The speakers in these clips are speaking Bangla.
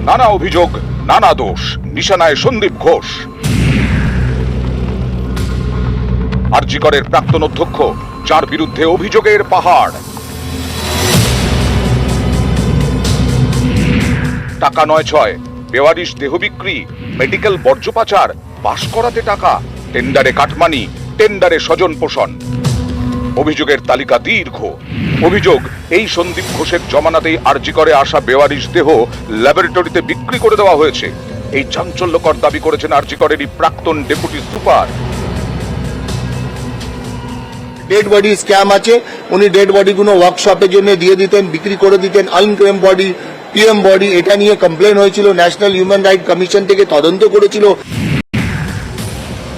নানা অভিযোগ, নানা দোষ, নিশানায় সন্দীপ ঘোষ। আরজি করের প্রাক্তন অধ্যক্ষ, যার বিরুদ্ধে অভিযোগের পাহাড়। টাকা নয় ছয়, বেওয়ারিশ দেহ বিক্রি, মেডিকেল বর্জ্য পাচার, পাশ করাতে টাকা, টেন্ডারে কাটমানি, টেন্ডারে স্বজন পোষণ। অভিযোগের তালিকা দীর্ঘ। অভিযোগ, এই সন্দীপ ঘোষের জমানাতেই আরজি করে আসা বেওয়ারিশ দেহ ল্যাবরেটরিতে বিক্রি করে দেওয়া হয়েছে। এই চাঞ্চল্যকর দাবি করেছেন আরজি করেরই প্রাক্তন deputy super. Dead body scam আছে, উনি ডেড বডিগুলো ওয়ার্কশপের জন্য দিয়ে দিতেন, বিক্রি করে দিতেন। আনক্লেম বডি, পিএম বডি, এটা নিয়ে কমপ্লেন হয়েছিল, ন্যাশনাল হিউম্যান রাইট কমিশন থেকে তদন্ত করেছিল।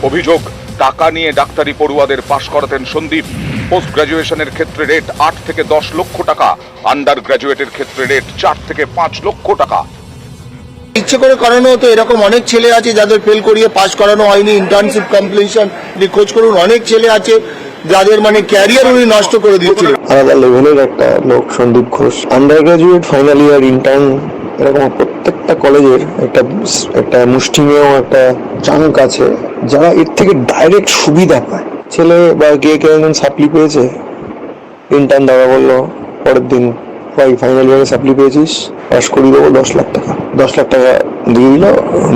অভিযোগ, টাকা নিয়ে ডাক্তারি পড়ুয়াদের পাশ করাতেন সন্দীপ। পোস্ট গ্রাজুয়েশনের ক্ষেত্রে রেট 8 থেকে 10 লক্ষ টাকা, আন্ডার গ্রাজুয়েটের ক্ষেত্রে রেট 4 থেকে 5 লক্ষ টাকা। ইচ্ছে করে করানো হতো। এরকম অনেক ছেলে আছে যাদের ফেল করিয়ে পাস করানো হয়নি। ইন্টার্নশিপ কমপ্লিশন খোঁজ করুন, অনেক ছেলে আছে যাদের ক্যারিয়ার উনি নষ্ট করে দিয়েছিলেন। আলাদা লেভেলের একটা লোক Sandip Ghosh. Undergraduate, final year, intern, এরকম প্রত্যেকটা কলেজের একটা মুষ্টিমেয় একটা চাঙ্ক আছে যারা এর থেকে ডাইরেক্ট সুবিধা পায়। ছেলে বা কে একজন সাপ্লি পেয়েছে, ইন্টার্ন দাদা বললো পরের দিন, ভাই ফাইনাল ইয়ারে সাপ্লি পেয়েছিস, পাস করিয়ে দেবো 10 লাখ টাকা। 10 লাখ টাকা দিয়ে দিল,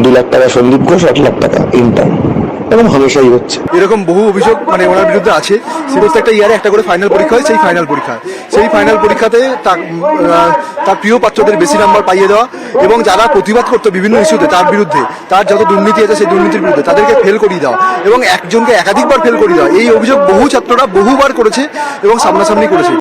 2 লাখ টাকা সন্দীপ ঘোষ, 8 লাখ টাকা ইন্টার্ন। এরকম হামেশাই হচ্ছে। এরকম বহু অভিযোগ ওনার বিরুদ্ধে আছে। প্রত্যেকটা ইয়ারে একটা করে ফাইনাল পরীক্ষা হয়। সেই ফাইনাল পরীক্ষাতে তার প্রিয় পাত্রদের বেশি নাম্বার পাইয়ে দেওয়া এবং যারা প্রতিবাদ করতো বিভিন্ন ইস্যুতে তার বিরুদ্ধে, তার যত দুর্নীতি আছে সেই দুর্নীতির বিরুদ্ধে তাদেরকে ফেল করিয়ে দেওয়া এবং একজনকে একাধিকবার ফেল করিয়ে দেওয়া। এই অভিযোগ বহু ছাত্ররা বহুবার করেছে এবং সামনাসামনি করেছে।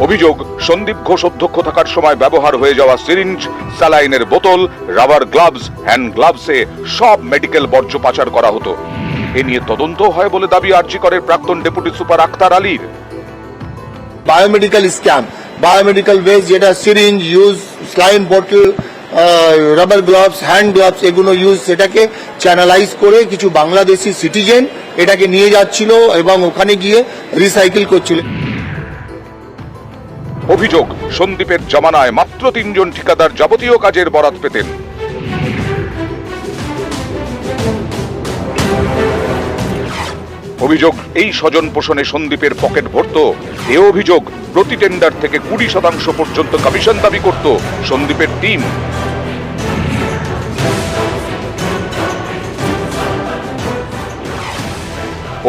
অভিযোগ, সন্দীপ ঘোষ অধ্যক্ষ থাকার সময় ব্যবহার হয়ে যাওয়া সিরিঞ্জ, স্যালাইনের বোতল, রাবার গ্লাভস, হ্যান্ড গ্লাভসে সব মেডিকেল বর্জ্য পাচার করা হতো। এ নিয়ে তদন্ত হয় বলে দাবি আরজি করের প্রাক্তন ডেপুটি সুপার আক্তার আলীর। বায়োমেডিক্যাল স্ক্যাম, বায়োমেডিক্যাল ওয়েস্ট, যেটা সিরিঞ্জ ইউজ, স্লাইন বোতল, রাবার গ্লাভস, হ্যান্ড গ্লাভস, এগুলো ইউজ, সেটাকে চ্যানেলাইজ করে কিছু বাংলাদেশি সিটিজেন এটাকে নিয়ে যাচ্ছিল এবং ওখানে গিয়ে রিসাইকেল করছিল। অভিযোগ, সন্দীপের জমানায় মাত্র 3 জন ঠিকাদার যাবতীয় কাজের বরাত পেতেন। অভিযোগ, এই স্বজন পোষণে সন্দীপের পকেট ভরত। এ অভিযোগ, প্রতি টেন্ডার থেকে 20% পর্যন্ত কমিশন দাবি করত সন্দীপের টিম।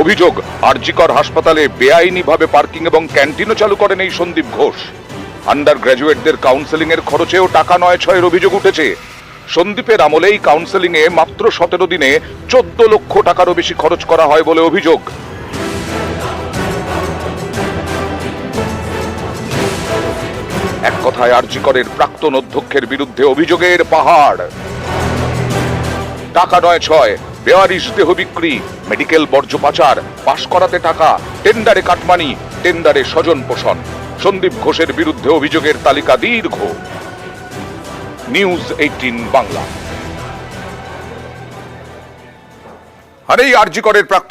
অভিযোগ, আরজি কর হাসপাতালে বেআইনিভাবে পার্কিং এবং ক্যান্টিনও চালু করেন এই সন্দীপ ঘোষ। আন্ডার গ্রাজুয়েটদের কাউন্সেলিং এর খরচেও টাকা 9-6 অভিযোগ উঠেছে। সন্দীপের আমলেই কাউন্সেলিং এ মাত্র 17 দিনে 14 লক্ষ টাকারও বেশি খরচ করা হয় বলে অভিযোগ। এক কথায় আরজি করের প্রাক্তন অধ্যক্ষের বিরুদ্ধে অভিযোগের পাহাড়। টাকা 9-6, বেওয়ারিশ দেহ বিক্রি, মেডিকেল বর্জ্য পাচার, পাশ করাতে টাকা, টেন্ডারে কাটমানি, টেন্ডারে স্বজন পোষণ। সন্দীপ ঘোষের বিরুদ্ধে অভিযোগের তালিকা দীর্ঘ। নিউজ 18 বাংলা। আর এই আরজি করের